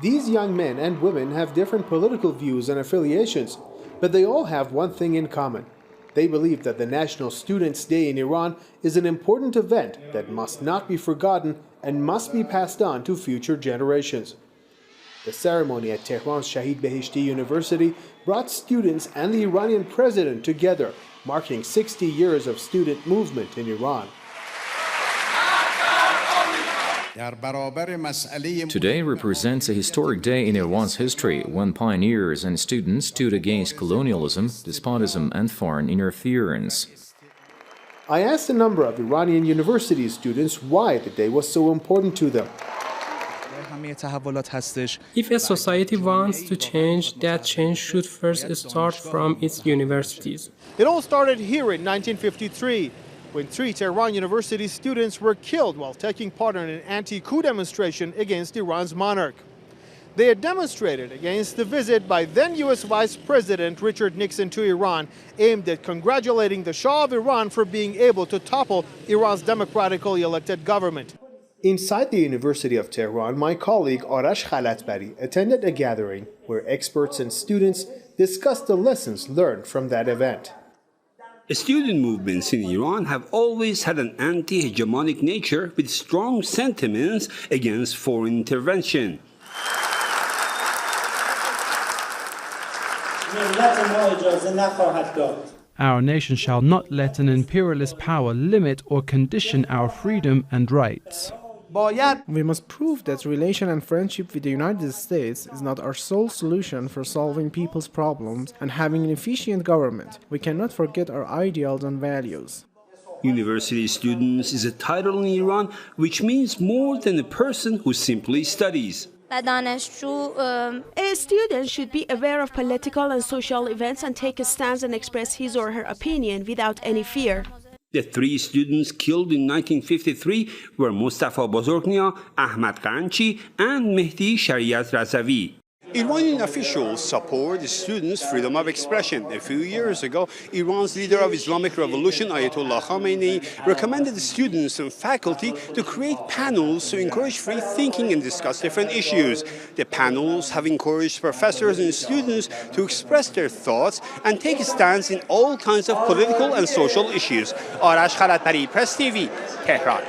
These young men and women have different political views and affiliations, but they all have one thing in common. They believe that the National Students' Day in Iran is an important event that must not be forgotten and must be passed on to future generations. The ceremony at Tehran's Shahid Beheshti University brought students and the Iranian president together, marking 60 years of student movement in Iran. Today represents a historic day in Iran's history when pioneers and students stood against colonialism, despotism, and foreign interference. I asked a number of Iranian university students why the day was so important to them. If a society wants to change, that change should first start from its universities. It all started here in 1953, when 3 Tehran University students were killed while taking part in an anti-coup demonstration against Iran's monarch. They had demonstrated against the visit by then U.S. Vice President Richard Nixon to Iran, aimed at congratulating the Shah of Iran for being able to topple Iran's democratically elected government. Inside the University of Tehran, my colleague Arash Khalatbari attended a gathering where experts and students discussed the lessons learned from that event. Student movements in Iran have always had an anti-hegemonic nature with strong sentiments against foreign intervention. Our nation shall not let an imperialist power limit or condition our freedom and rights. We must prove that relation and friendship with the United States is not our sole solution for solving people's problems and having an efficient government. We cannot forget our ideals and values. University students is a title in Iran which means more than a person who simply studies. A student should be aware of political and social events and take a stance and express his or her opinion without any fear. The 3 students killed in 1953 were Mustafa Bozorgnia, Ahmad Qanchi, and Mehdi Shariat Razavi. Iranian officials support students' freedom of expression. A few years ago, Iran's leader of Islamic revolution, Ayatollah Khamenei, recommended students and faculty to create panels to encourage free thinking and discuss different issues. The panels have encouraged professors and students to express their thoughts and take a stance in all kinds of political and social issues. Arash Khalatbari, Press TV, Tehran.